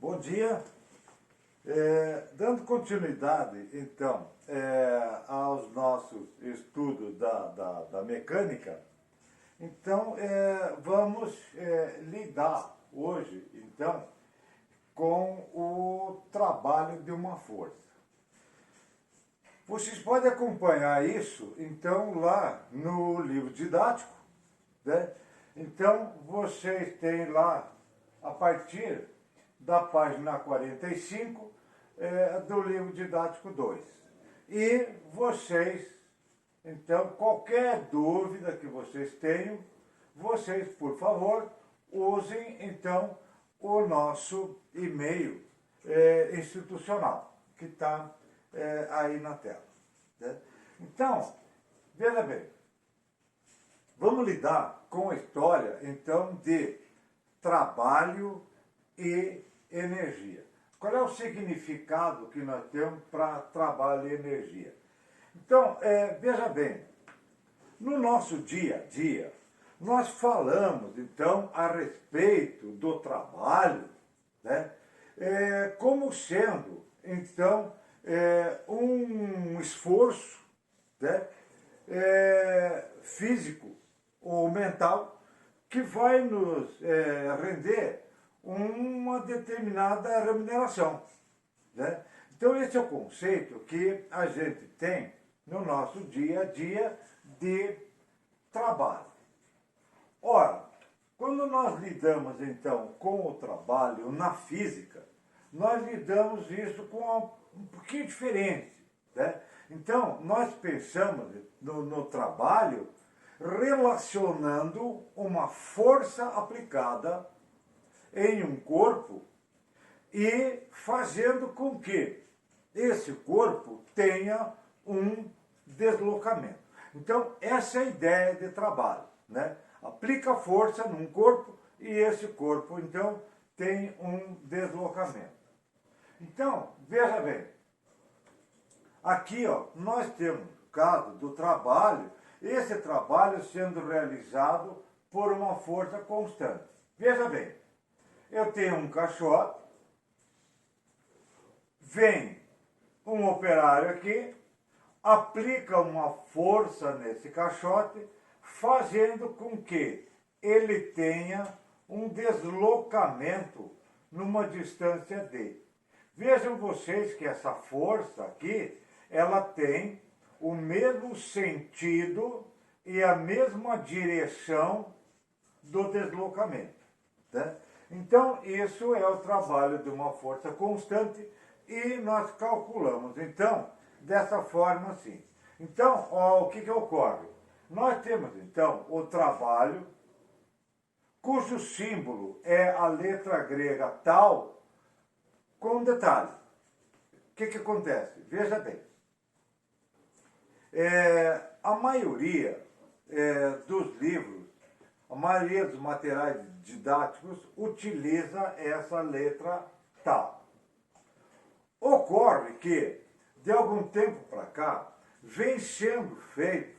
Bom dia. Dando continuidade, então, aos nossos estudos da mecânica, então, vamos lidar hoje, então, com o trabalho de uma força. Vocês podem acompanhar isso, então, lá no livro didático, né? Então, vocês têm lá, a partir da página 45 do livro didático 2. E vocês, então, qualquer dúvida que vocês tenham, vocês, por favor, usem, então, o nosso e-mail institucional, que está aí na tela. Né? Então, veja bem, vamos lidar com a história, então, de trabalho e energia. Qual é o significado que nós temos para trabalho e energia? Então, veja bem, no nosso dia a dia, nós falamos, então, a respeito do trabalho, né, como sendo, então, um esforço, né, físico ou mental que vai nos render uma determinada remuneração. Né? Então esse é o conceito que a gente tem no nosso dia a dia de trabalho. Ora, quando nós lidamos então com o trabalho na física, nós lidamos isso com um pouquinho diferente. Né? Então nós pensamos no trabalho relacionando uma força aplicada em um corpo e fazendo com que esse corpo tenha um deslocamento. Então, essa é a ideia de trabalho. Né? Aplica força num corpo e esse corpo, então, tem um deslocamento. Então, veja bem, aqui ó, nós temos o caso do trabalho, esse trabalho sendo realizado por uma força constante. Veja bem, eu tenho um caixote, vem um operário aqui, aplica uma força nesse caixote, fazendo com que ele tenha um deslocamento numa distância D. Vejam vocês que essa força aqui, ela tem o mesmo sentido e a mesma direção do deslocamento. Né? Então, isso é o trabalho de uma força constante e nós calculamos, então, dessa forma assim. Então, ó, o que ocorre? Nós temos, então, o trabalho, cujo símbolo é a letra grega tal, com um detalhe. O que acontece? Veja bem. A maioria dos livros, a maioria dos materiais didáticos utiliza essa letra tal. Ocorre que, de algum tempo para cá, vem sendo feito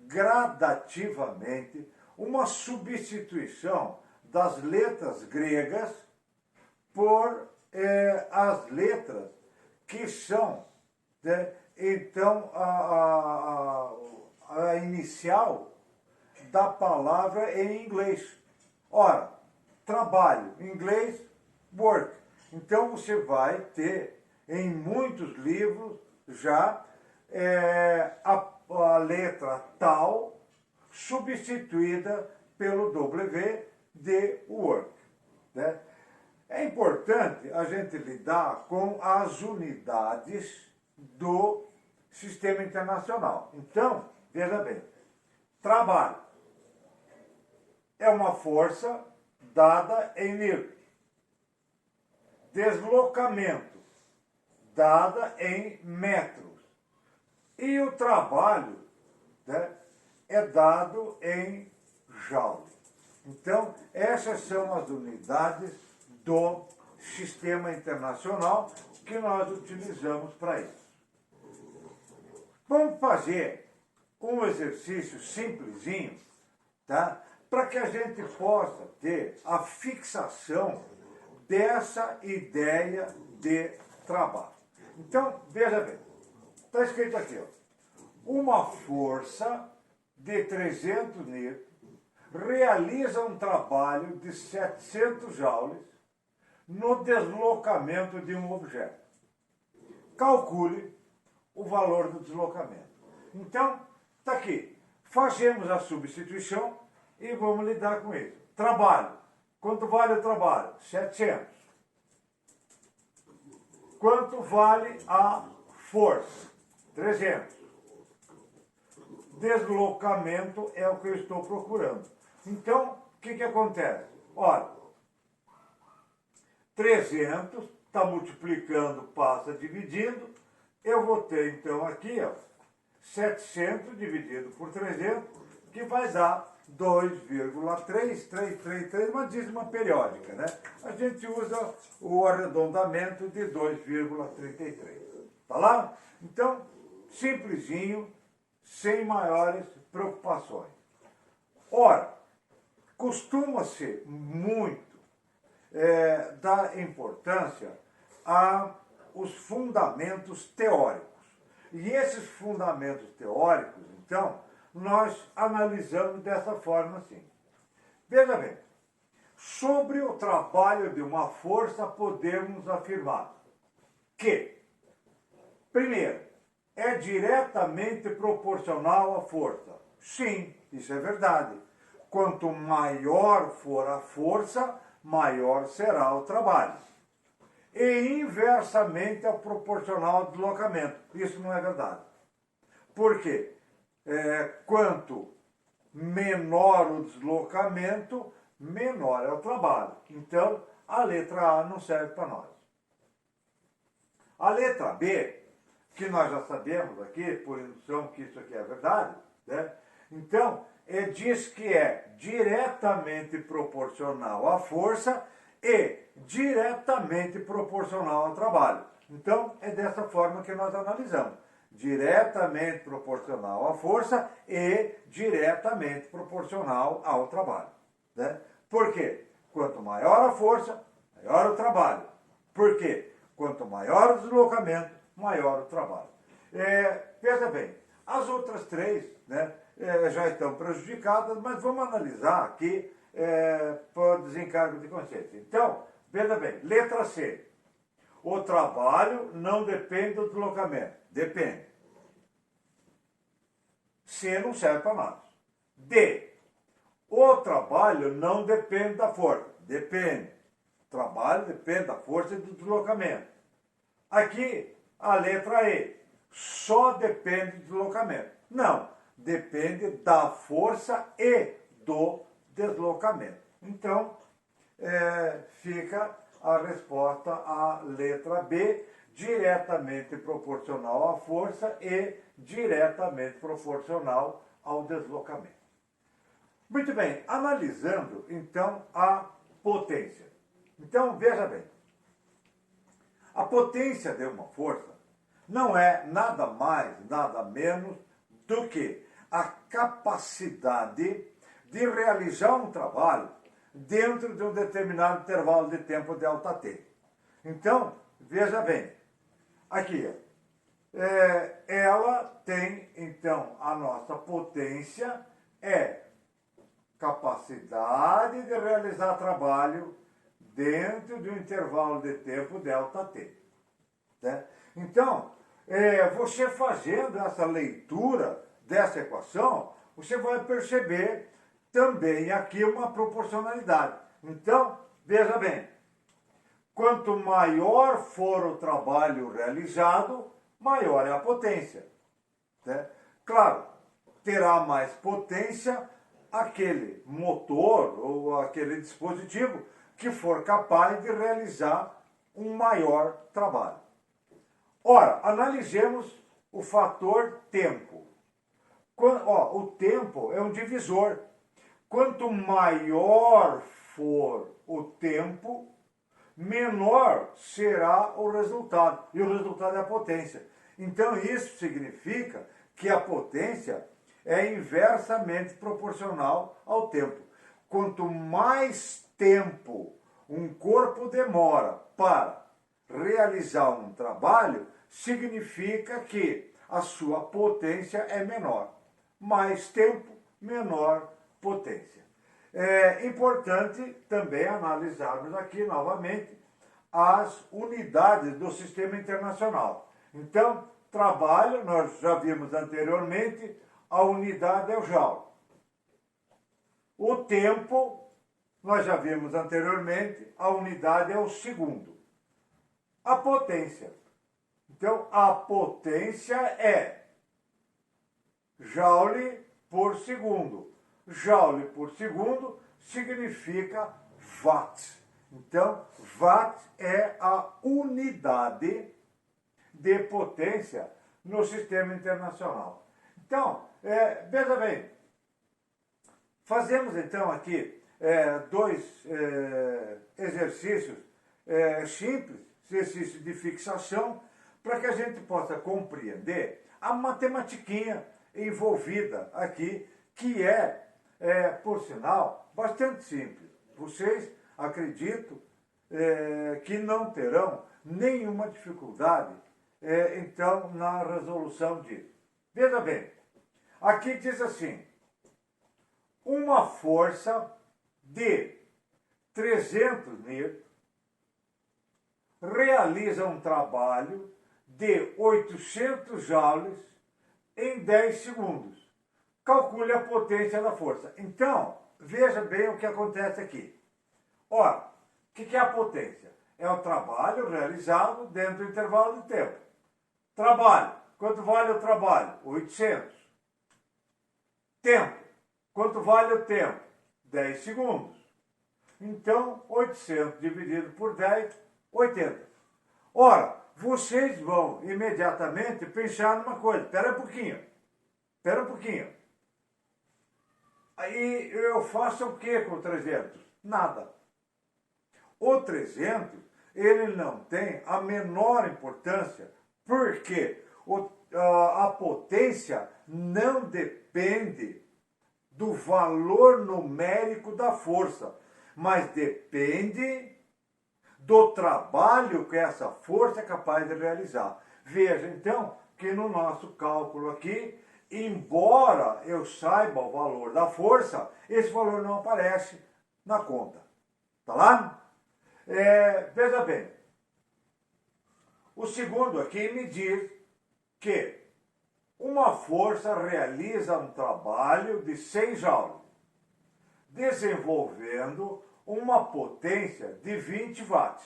gradativamente uma substituição das letras gregas por as letras que são, né, então, a inicial da palavra em inglês. Ora, trabalho, em inglês, work. Então você vai ter em muitos livros já a letra tal substituída pelo W de work. Né? É importante a gente lidar com as unidades do sistema internacional. Então, veja bem, trabalho é uma força dada em newton. Deslocamento dada em metros. E o trabalho, né, é dado em joule. Então, essas são as unidades do sistema internacional que nós utilizamos para isso. Vamos fazer um exercício simplesinho, tá? Para que a gente possa ter a fixação dessa ideia de trabalho. Então, veja bem, está escrito aqui, ó, uma força de 300 newtons realiza um trabalho de 700 joules no deslocamento de um objeto. Calcule o valor do deslocamento. Então, está aqui. Fazemos a substituição e vamos lidar com isso. Trabalho. Quanto vale o trabalho? 700. Quanto vale a força? 300. Deslocamento é o que eu estou procurando. Então, o que acontece? Olha, 300 está multiplicando, passa dividindo. Eu vou ter, então, aqui, ó, 700 dividido por 300, que vai dar 2,3333, uma dízima periódica, né? A gente usa o arredondamento de 2,33. Tá lá? Então, simplesinho, sem maiores preocupações. Ora, costuma-se muito dar importância aos fundamentos teóricos. E esses fundamentos teóricos, então, nós analisamos dessa forma assim. Veja bem, sobre o trabalho de uma força podemos afirmar que, primeiro, é diretamente proporcional à força. Sim, isso é verdade. Quanto maior for a força, maior será o trabalho. E inversamente é proporcional ao deslocamento. Isso não é verdade. Por quê? Quanto menor o deslocamento, menor é o trabalho. Então, a letra A não serve para nós. A letra B, que nós já sabemos aqui, por indução, que isso aqui é verdade, né? Então, diz que é diretamente proporcional à força e diretamente proporcional ao trabalho. Então, é dessa forma que nós analisamos. Diretamente proporcional à força e diretamente proporcional ao trabalho. Né? Por quê? Quanto maior a força, maior o trabalho. Por quê? Quanto maior o deslocamento, maior o trabalho. Veja bem, as outras três, né, já estão prejudicadas, mas vamos analisar aqui por desencargo de consciência. Então, veja bem, letra C. O trabalho não depende do deslocamento. Depende. C não serve para nada. D. O trabalho não depende da força. Depende. O trabalho depende da força e do deslocamento. Aqui, a letra E. Só depende do deslocamento. Não. Depende da força e do deslocamento. Então, fica a resposta à letra B, diretamente proporcional à força e diretamente proporcional ao deslocamento. Muito bem, analisando então a potência. Então, veja bem, a potência de uma força não é nada mais, nada menos do que a capacidade de realizar um trabalho dentro de um determinado intervalo de tempo Δt. Então, veja bem, aqui, ela tem, então, a nossa potência capacidade de realizar trabalho dentro de um intervalo de tempo Δt. Né? Então, você fazendo essa leitura dessa equação, você vai perceber também aqui uma proporcionalidade. Então, veja bem, quanto maior for o trabalho realizado, maior é a potência. Né? Claro, terá mais potência aquele motor ou aquele dispositivo que for capaz de realizar um maior trabalho. Ora, analisemos o fator tempo. O tempo é um divisor. Quanto maior for o tempo, menor será o resultado. E o resultado é a potência. Então, isso significa que a potência é inversamente proporcional ao tempo. Quanto mais tempo um corpo demora para realizar um trabalho, significa que a sua potência é menor. Mais tempo, menor potência. É importante também analisarmos aqui novamente as unidades do sistema internacional. Então, trabalho, nós já vimos anteriormente, a unidade é o joule. O tempo, nós já vimos anteriormente, a unidade é o segundo. A potência. Então, a potência é joule por segundo. Joule por segundo significa watt. Então, watt é a unidade de potência no sistema internacional. Então, veja bem, fazemos então aqui dois exercícios simples, exercício de fixação, para que a gente possa compreender a matematiquinha envolvida aqui, que por sinal, bastante simples. Vocês, acredito, que não terão nenhuma dificuldade, então, na resolução disso. Veja bem, aqui diz assim, uma força de 300 newtons realiza um trabalho de 800 joules em 10 segundos. Calcule a potência da força. Então, veja bem o que acontece aqui. Ora, o que é a potência? É o trabalho realizado dentro do intervalo de tempo. Trabalho. Quanto vale o trabalho? 800. Tempo. Quanto vale o tempo? 10 segundos. Então, 800 dividido por 10, 80. Ora, vocês vão imediatamente pensar numa coisa. Espera um pouquinho. Aí eu faço o que com o 300? Nada. O 300, ele não tem a menor importância, porque a potência não depende do valor numérico da força, mas depende do trabalho que essa força é capaz de realizar. Veja, então, que no nosso cálculo aqui, embora eu saiba o valor da força, esse valor não aparece na conta. Tá lá? Veja bem, o segundo aqui me diz que uma força realiza um trabalho de 100 joules, desenvolvendo uma potência de 20 watts.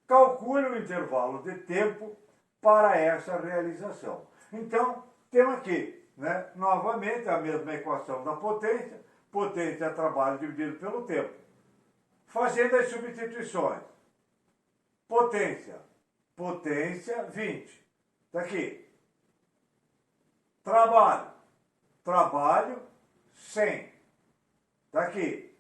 Calcule o intervalo de tempo para essa realização. Então, temos aqui, novamente, a mesma equação da potência. Potência é trabalho dividido pelo tempo. Fazendo as substituições. Potência, 20. Está aqui. Trabalho, 100. Está aqui.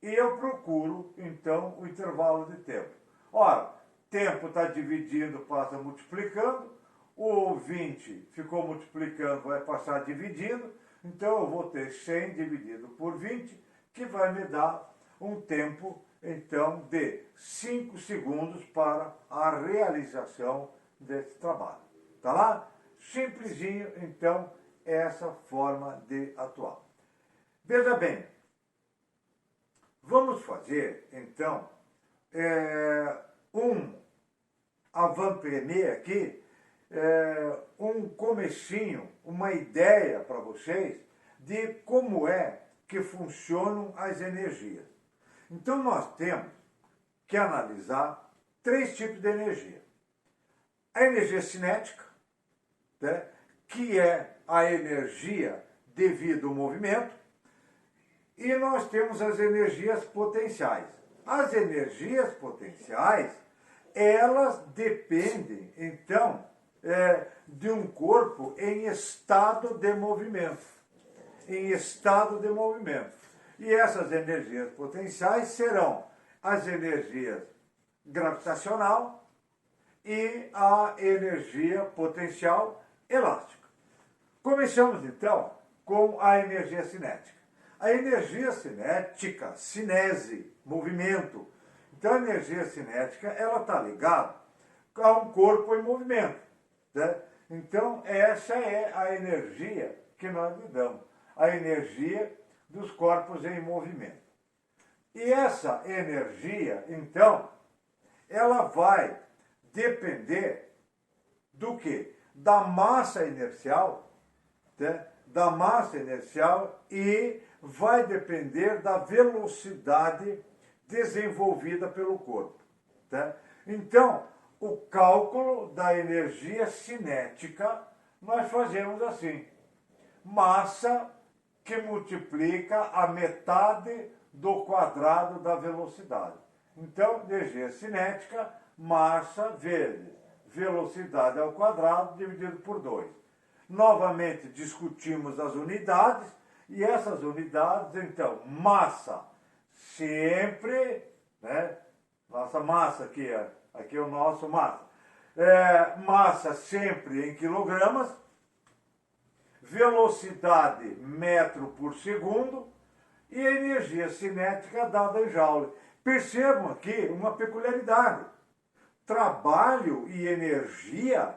E eu procuro, então, o intervalo de tempo. Ora, tempo está dividindo, passa multiplicando. O 20 ficou multiplicando, vai passar dividindo. Então, eu vou ter 100 dividido por 20, que vai me dar um tempo, então, de 5 segundos para a realização desse trabalho. Tá lá? Simplesinho, então, essa forma de atuar. Veja bem, vamos fazer, então, um avant-premier aqui, um comecinho, uma ideia para vocês de como é que funcionam as energias. Então, nós temos que analisar 3 tipos de energia. A energia cinética, que é a energia devido ao movimento, e nós temos as energias potenciais. As energias potenciais, elas dependem, então, de um corpo em estado de movimento. E essas energias potenciais serão as energias gravitacional e a energia potencial elástica. Começamos, então, com a energia cinética. A energia cinética, cinese, movimento. Então a energia cinética, ela está ligada a um corpo em movimento. Né? Então essa é a energia que nós lidamos, a energia dos corpos em movimento. E essa energia, então, ela vai depender do quê? Da massa inercial, né? Da massa inercial, e vai depender da velocidade desenvolvida pelo corpo. Tá? Então, o cálculo da energia cinética nós fazemos assim: massa que multiplica a metade do quadrado da velocidade. Então, energia cinética, massa vezes velocidade ao quadrado dividido por 2. Novamente discutimos as unidades, e essas unidades, então, massa sempre, né? Nossa massa aqui é o nosso massa. Massa sempre em quilogramas, velocidade metro por segundo e a energia cinética dada em joule. Percebam aqui uma peculiaridade. Trabalho e energia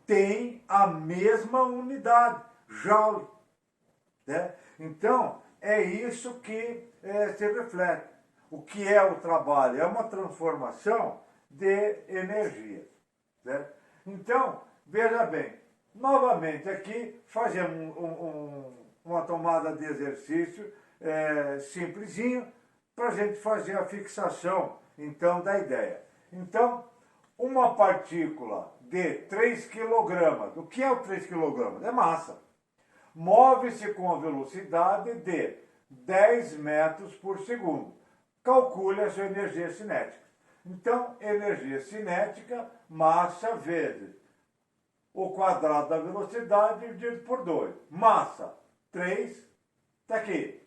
têm a mesma unidade, joule. Né? Então, é isso que se reflete. O que é o trabalho? É uma transformação de energia. Né? Então, veja bem, novamente aqui fazemos uma tomada de exercício simplesinho para a gente fazer a fixação, então, da ideia. Então, uma partícula de 3 kg, o que é o 3 kg? É massa. Move-se com a velocidade de 10 metros por segundo. Calcule a sua energia cinética. Então, energia cinética, massa vezes o quadrado da velocidade dividido por 2. Massa, 3, está aqui.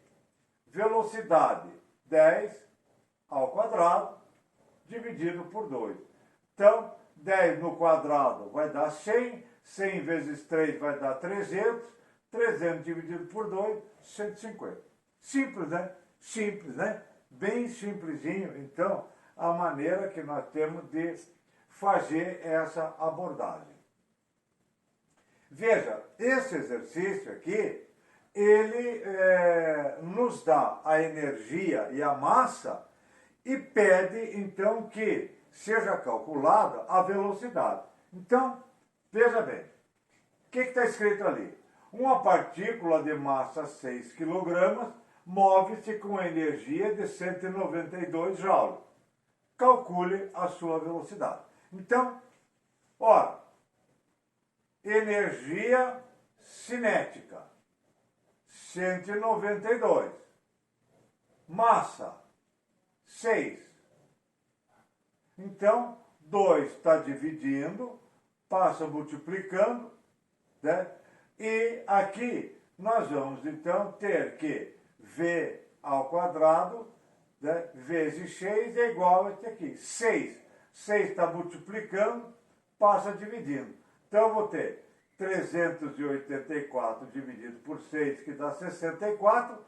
Velocidade, 10 ao quadrado, dividido por 2. Então, 10 no quadrado vai dar 100, 100 vezes 3 vai dar 300, 300 dividido por 2, 150. Simples, né? Simples, né? Bem simplesinho, então, a maneira que nós temos de fazer essa abordagem. Veja, esse exercício aqui, ele nos dá a energia e a massa e pede, então, que seja calculada a velocidade. Então, veja bem, o que está escrito ali? Uma partícula de massa 6 kg move-se com energia de 192 joules. Calcule a sua velocidade. Então, ora, energia cinética, 192. Massa, 6. Então, 2 está dividindo, passa multiplicando, né? E aqui nós vamos, então, ter que V ao quadrado, né, vezes 6 é igual a esse aqui. 6. 6 está multiplicando, passa dividindo. Então, eu vou ter 384 dividido por 6, que dá 64.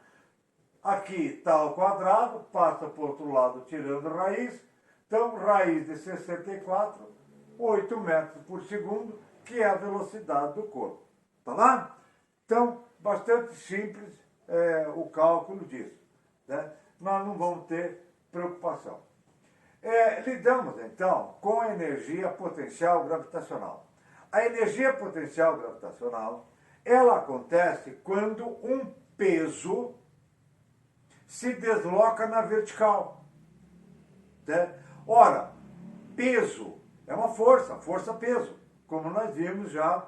Aqui está ao quadrado, passa para o outro lado tirando raiz. Então, raiz de 64, 8 metros por segundo, que é a velocidade do corpo. Tá lá? Então, bastante simples o cálculo disso. Né? Nós não vamos ter preocupação. Lidamos, então, com a energia potencial gravitacional. A energia potencial gravitacional, ela acontece quando um peso se desloca na vertical. Né? Ora, peso é uma força, força-peso, como nós vimos já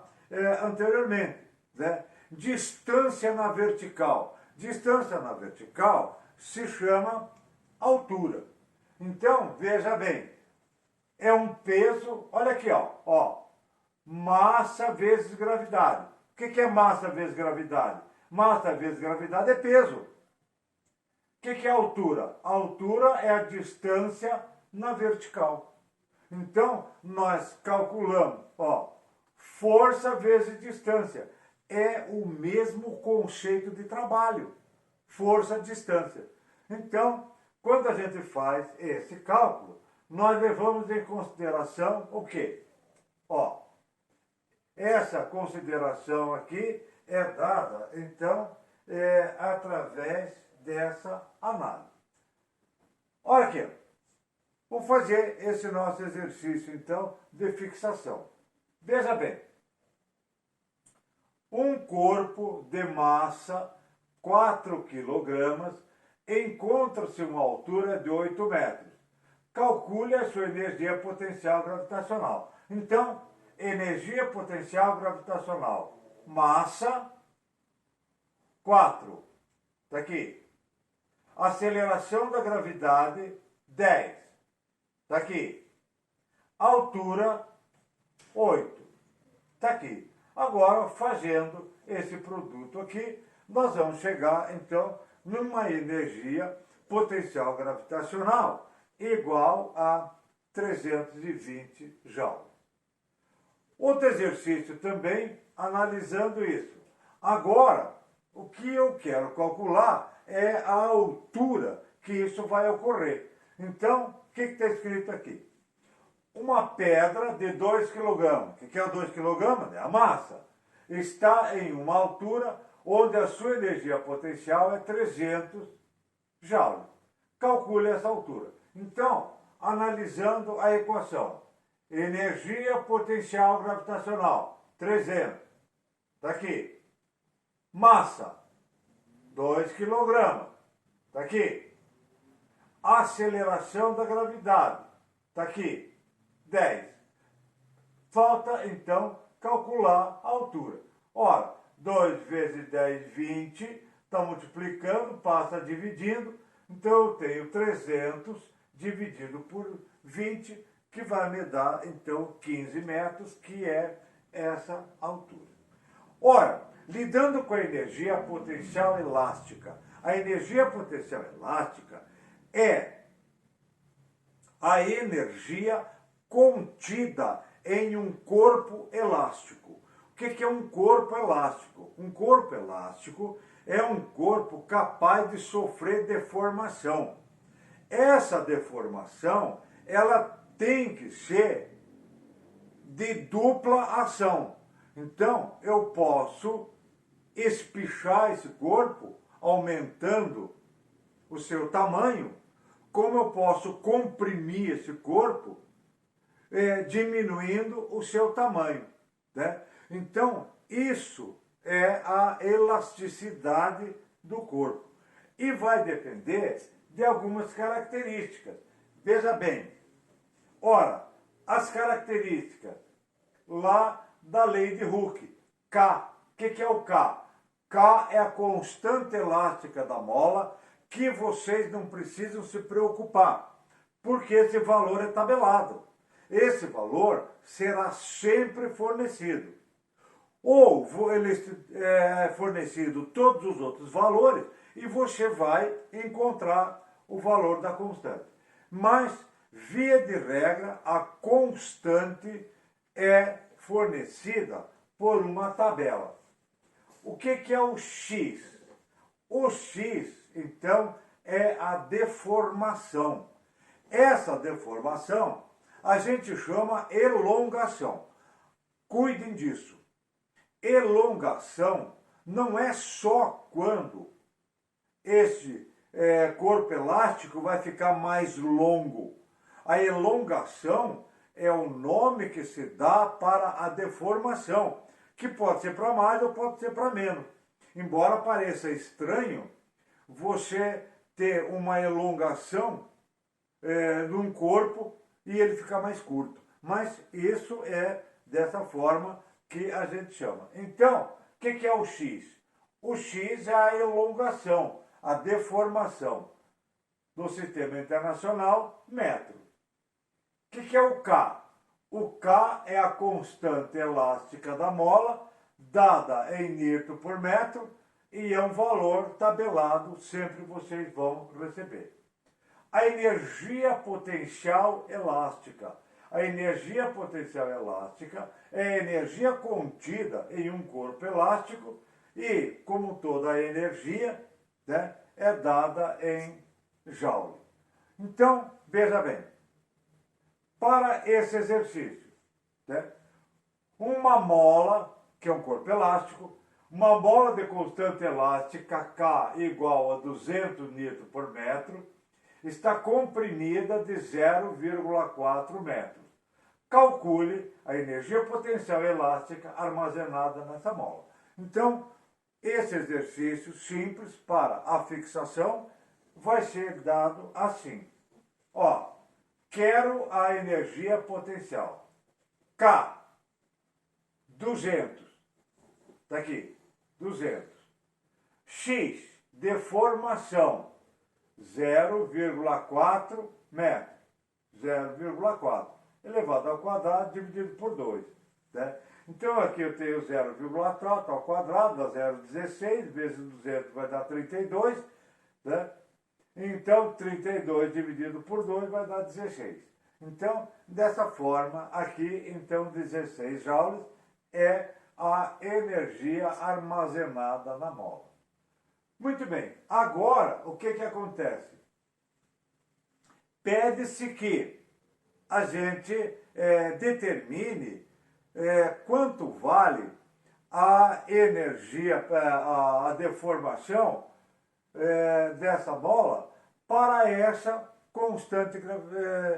anteriormente. Né? Distância na vertical. Distância na vertical se chama altura. Então, veja bem, é um peso, olha aqui, ó, massa vezes gravidade. O que é massa vezes gravidade? Massa vezes gravidade é peso. O que é altura? A altura é a distância na vertical. Então, nós calculamos, força vezes distância. É o mesmo conceito de trabalho. Força, distância. Então, quando a gente faz esse cálculo, nós levamos em consideração o quê? Ó, essa consideração aqui é dada, então, através dessa análise. Olha aqui, vamos fazer esse nosso exercício, então, de fixação. Veja bem, um corpo de massa 4 kg encontra-se uma altura de 8 metros. Calcule a sua energia potencial gravitacional. Então, energia potencial gravitacional, massa 4. Está aqui. Aceleração da gravidade 10. Está aqui. Altura 8. Está aqui. Agora, fazendo esse produto aqui, nós vamos chegar, então, numa energia potencial gravitacional igual a 320 joules. Outro exercício também, analisando isso. Agora, o que eu quero calcular é a altura que isso vai ocorrer. Então, o que está escrito aqui? Uma pedra de 2 kg, o que é o 2 kg? É a massa. Está em uma altura onde a sua energia potencial é 300 joules. Calcule essa altura. Então, analisando a equação, energia potencial gravitacional, 300. Está aqui. Massa, 2 kg. Está aqui. Aceleração da gravidade, está aqui. 10. Falta, então, calcular a altura. Ora, 2 vezes 10, 20. Está multiplicando, passa dividindo. Então, eu tenho 300 dividido por 20, que vai me dar, então, 15 metros, que é essa altura. Ora, lidando com a energia potencial elástica, a energia potencial elástica é a energia contida em um corpo elástico. O que é um corpo elástico? Um corpo elástico é um corpo capaz de sofrer deformação. Essa deformação, ela tem que ser de dupla ação. Então, eu posso espichar esse corpo, aumentando o seu tamanho, como eu posso comprimir esse corpo, diminuindo o seu tamanho, né? Então, isso é a elasticidade do corpo. E vai depender de algumas características. Veja bem, ora, as características lá da lei de Hooke, K. O que é o K? K é a constante elástica da mola, que vocês não precisam se preocupar, porque esse valor é tabelado. Esse valor será sempre fornecido. Ou ele é fornecido todos os outros valores e você vai encontrar o valor da constante. Mas, via de regra, a constante é fornecida por uma tabela. O que é o X? O X, então, é a deformação. Essa deformação a gente chama elongação. Cuidem disso. Elongação não é só quando esse corpo elástico vai ficar mais longo. A elongação é o nome que se dá para a deformação, que pode ser para mais ou pode ser para menos. Embora pareça estranho você ter uma elongação num corpo e ele ficar mais curto. Mas isso é dessa forma que a gente chama. Então, o que é o X? O X é a elongação, a deformação do Sistema Internacional metro. O que é o K? O K é a constante elástica da mola, dada em newton por metro, e é um valor tabelado, sempre vocês vão receber. A energia potencial elástica. A energia potencial elástica é a energia contida em um corpo elástico e, como toda a energia, né, é dada em joule. Então, veja bem, para esse exercício, né, uma mola, que é um corpo elástico, uma mola de constante elástica K igual a 200 Nm por metro, está comprimida de 0,4 metros. Calcule a energia potencial elástica armazenada nessa mola. Então, esse exercício simples para a fixação vai ser dado assim. Ó, quero a energia potencial. K, 200. Está aqui, 200. X, deformação, 0,4 metros. 0,4 elevado ao quadrado dividido por 2. Né? Então aqui eu tenho 0,4 ao quadrado, dá 0,16, vezes 200 vai dar 32. Né? Então 32 dividido por 2 vai dar 16. Então, dessa forma, aqui, então 16 joules é a energia armazenada na mola. Muito bem, agora o que acontece? Pede-se que a gente determine quanto vale a energia, a deformação dessa bola para essa constante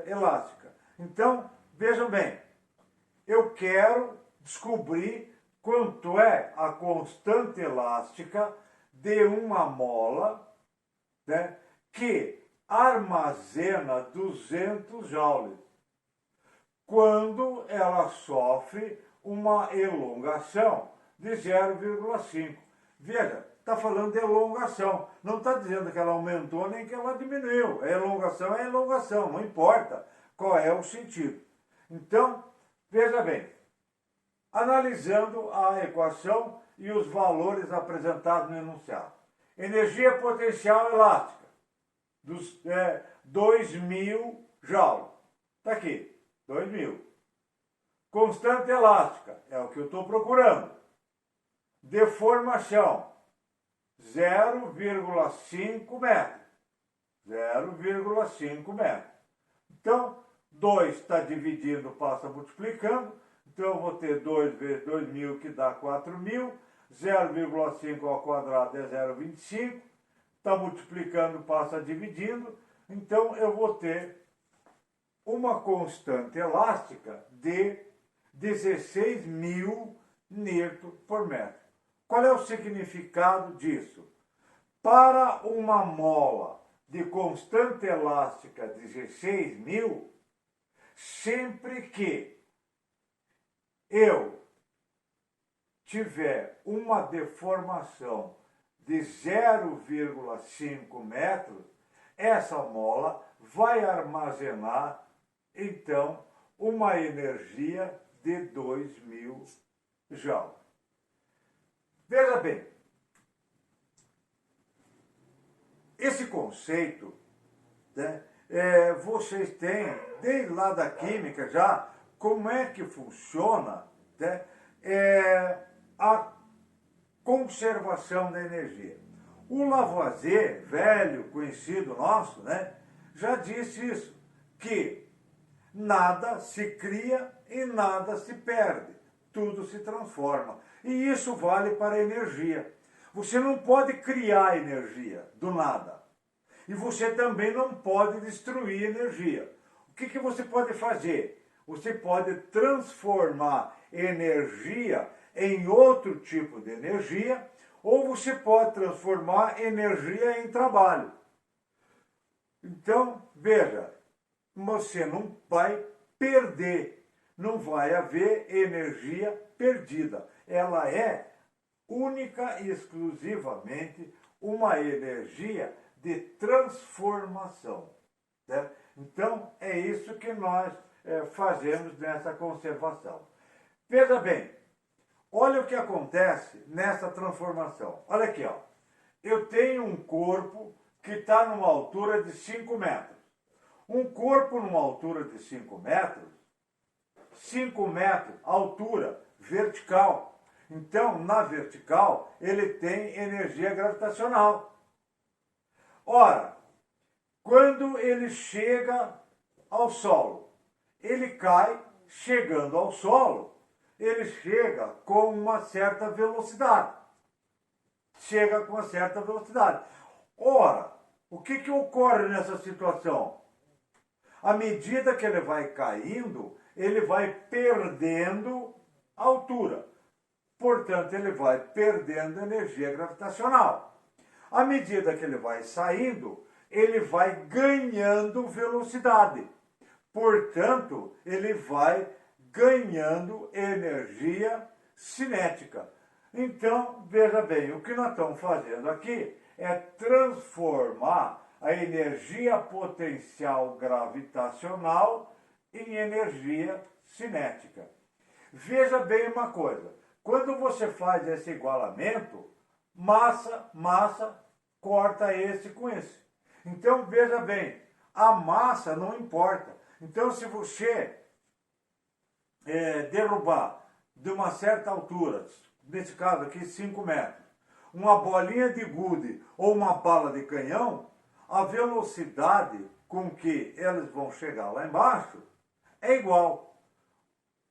elástica. Então, vejam bem, eu quero descobrir quanto é a constante elástica de uma mola, né, que armazena 200 joules quando ela sofre uma elongação de 0,5. Veja, está falando de elongação, não está dizendo que ela aumentou nem que ela diminuiu. A elongação é elongação, não importa qual é o sentido. Então, veja bem, analisando a equação e os valores apresentados no enunciado. Energia potencial elástica, dos 2.000 joules. Está aqui, 2.000. Constante elástica, é o que eu estou procurando. Deformação, 0,5 metros. 0,5 metros. Então, 2 está dividindo, passa multiplicando. Então, eu vou ter 2 vezes 2.000, que dá 4.000. 0,5 ao quadrado é 0,25. Está multiplicando, passa dividindo. Então, eu vou ter uma constante elástica de 16.000 Nm por metro. Qual é o significado disso? Para uma mola de constante elástica de 16.000, sempre que eu tiver uma deformação de 0,5 metros, essa mola vai armazenar, então, uma energia de 2.000 joules. Veja bem, esse conceito, né, vocês têm, desde lá da química já, como é que funciona, né, a conservação da energia. O Lavoisier, velho, conhecido nosso, né, já disse isso, que nada se cria e nada se perde, tudo se transforma. E isso vale para a energia. Você não pode criar energia do nada. E você também não pode destruir energia. O que você pode fazer? Você pode transformar energia em outro tipo de energia, ou você pode transformar energia em trabalho. Então, veja, você não vai perder, não vai haver energia perdida. Ela é única e exclusivamente uma energia de transformação. Né? Então, é isso que nós fazemos nessa conservação. Veja bem, olha o que acontece nessa transformação. Olha aqui, ó. Eu tenho um corpo que está numa altura de 5 metros. Um corpo numa altura de 5 metros, 5 metros, altura vertical. Então, na vertical, ele tem energia gravitacional. Ora, Quando ele chega ao solo, ele cai, chegando ao solo, ele chega com uma certa velocidade. Chega com uma certa velocidade. Ora, o que ocorre nessa situação? À medida que ele vai caindo, ele vai perdendo altura. Portanto, ele vai perdendo energia gravitacional. À medida que ele vai saindo, ele vai ganhando velocidade. Portanto, ele vai ganhando energia cinética. Então, veja bem, o que nós estamos fazendo aqui é transformar a energia potencial gravitacional em energia cinética. Veja bem uma coisa, quando você faz esse igualamento, massa, corta esse com esse. Então, veja bem, a massa não importa. Então, se você derrubar de uma certa altura, nesse caso aqui 5 metros, uma bolinha de gude ou uma bala de canhão, a velocidade com que eles vão chegar lá embaixo é igual.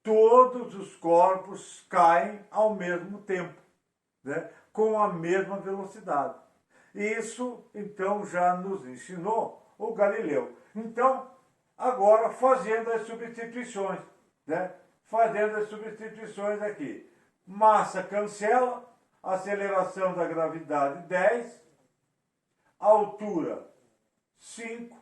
Todos os corpos caem ao mesmo tempo, né? Com a mesma velocidade. Isso, então, já nos ensinou o Galileu. Então, agora, fazendo as substituições, né? Fazendo as substituições aqui. Massa cancela, aceleração da gravidade 10, altura 5,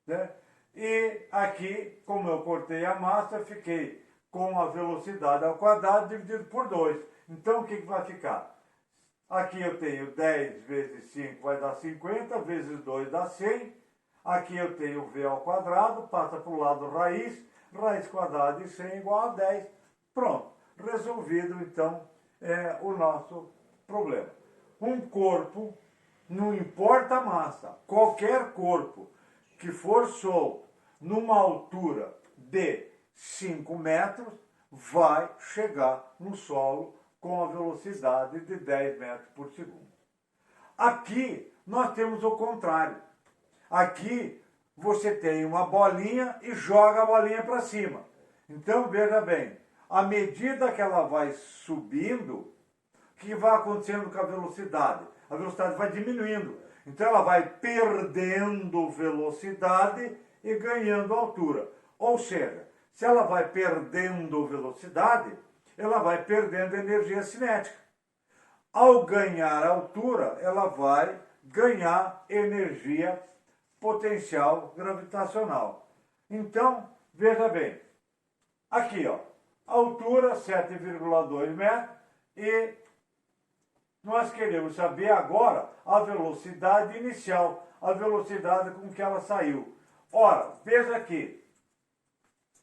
né? E aqui, como eu cortei a massa, fiquei com a velocidade ao quadrado dividido por 2. Então, o que vai ficar? Aqui eu tenho 10 vezes 5 vai dar 50, vezes 2 dá 100. Aqui eu tenho v ao quadrado, passa para o lado raiz quadrada de 100 igual a 10. Pronto, resolvido então o nosso problema. Um corpo, não importa a massa, qualquer corpo que for solto numa altura de 5 metros, vai chegar no solo com a velocidade de 10 metros por segundo. Aqui nós temos o contrário. Aqui você tem uma bolinha e joga a bolinha para cima. Então veja bem, à medida que ela vai subindo, o que vai acontecendo com a velocidade? A velocidade vai diminuindo. Então ela vai perdendo velocidade e ganhando altura. Ou seja, se ela vai perdendo velocidade, ela vai perdendo energia cinética. Ao ganhar altura, ela vai ganhar energia potencial gravitacional. Então, veja bem, aqui ó, altura 7,2 metros e nós queremos saber agora a velocidade inicial, a velocidade com que ela saiu. Ora, veja aqui,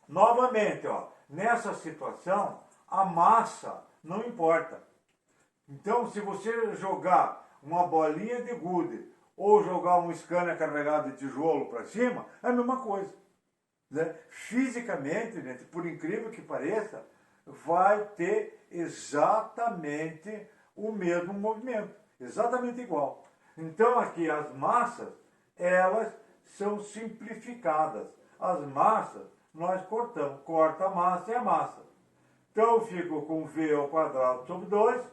novamente, ó, nessa situação, a massa não importa. Então, se você jogar uma bolinha de gude ou jogar um scanner carregado de tijolo para cima, é a mesma coisa. Né? Fisicamente, gente, por incrível que pareça, vai ter exatamente o mesmo movimento, exatamente igual. Então, aqui as massas, elas são simplificadas. As massas, nós cortamos, corta a massa e a massa. Então, eu fico com v ao quadrado sobre 2.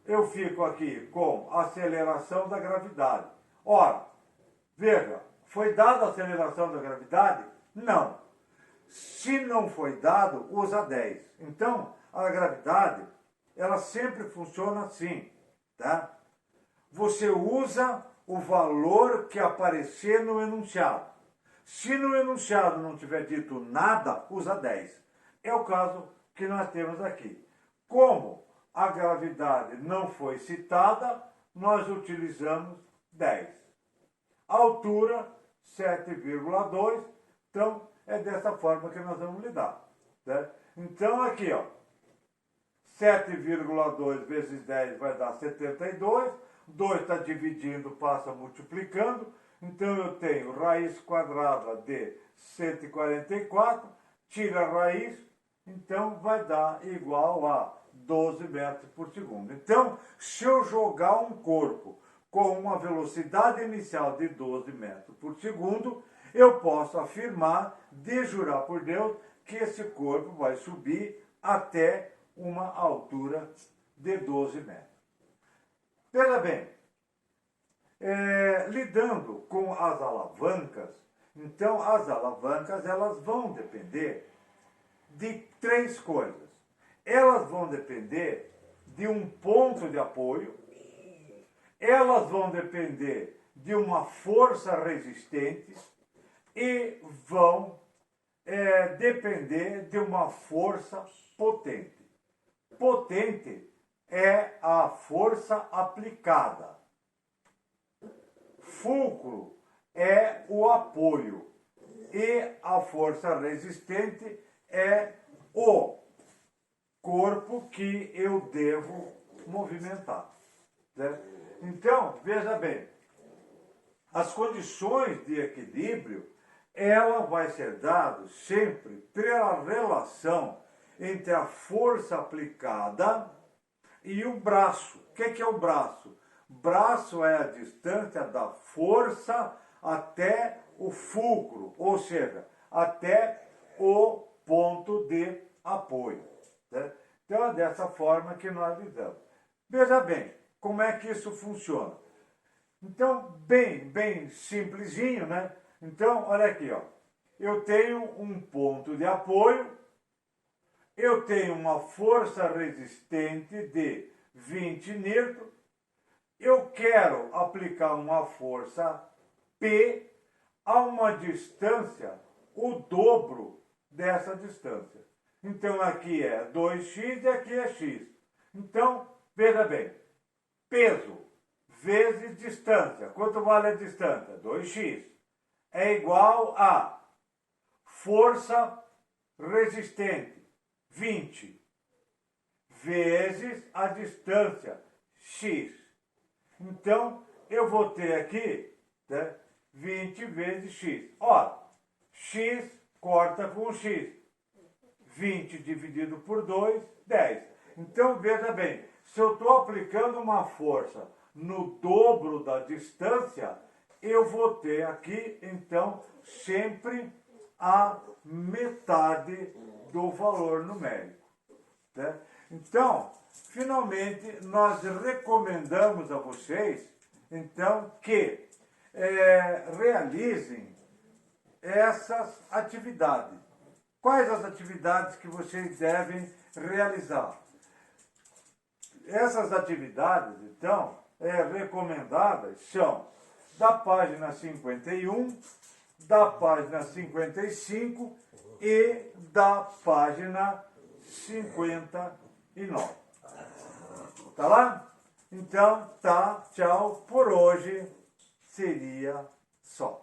Eu fico aqui com a aceleração da gravidade. Ora, veja, foi dada a aceleração da gravidade? Não. Se não foi dado, usa 10. Então, a gravidade, ela sempre funciona assim, tá? Você usa o valor que aparecer no enunciado. Se no enunciado não tiver dito nada, usa 10. É o caso que nós temos aqui. Como a gravidade não foi citada, nós utilizamos 10. Altura, 7,2. Então, é dessa forma que nós vamos lidar. Né? Então, aqui, ó, 7,2 vezes 10 vai dar 72. 2 está dividindo, passa multiplicando. Então, eu tenho raiz quadrada de 144. Tira a raiz, então vai dar igual a 12 metros por segundo. Então, se eu jogar um corpo com uma velocidade inicial de 12 metros por segundo, eu posso afirmar, de jurar por Deus, que esse corpo vai subir até uma altura de 12 metros. Veja bem, lidando com as alavancas, então as alavancas elas vão depender de três coisas. Elas vão depender de um ponto de apoio, elas vão depender de uma força resistente e vão depender de uma força potente. Potente é a força aplicada. Fulcro é o apoio. E a força resistente é o corpo que eu devo movimentar. Certo? Então, veja bem, as condições de equilíbrio, ela vai ser dada sempre pela relação entre a força aplicada e o braço. O que é o braço? Braço é a distância da força até o fulcro, ou seja, até o ponto de apoio. Certo? Então é dessa forma que nós lidamos. Veja bem, como é que isso funciona? Então, bem simplesinho, né? Então, olha aqui, ó. Eu tenho um ponto de apoio, eu tenho uma força resistente de 20 N, eu quero aplicar uma força P a uma distância, o dobro dessa distância. Então, aqui é 2x e aqui é x. Então, veja bem, peso vezes distância. Quanto vale a distância? 2x. É igual a força resistente, 20, vezes a distância, x. Então, eu vou ter aqui, né, 20 vezes x. Ora, x corta com x. 20 dividido por 2, 10. Então, veja bem, se eu estou aplicando uma força no dobro da distância, eu vou ter aqui, então, sempre a metade do valor numérico. Né? Então, finalmente, nós recomendamos a vocês, então, que realizem essas atividades. Quais as atividades que vocês devem realizar? Essas atividades, então, recomendadas são da página 51, da página 55 e da página 59. Tá lá? Então, tá, tchau. Por hoje seria só.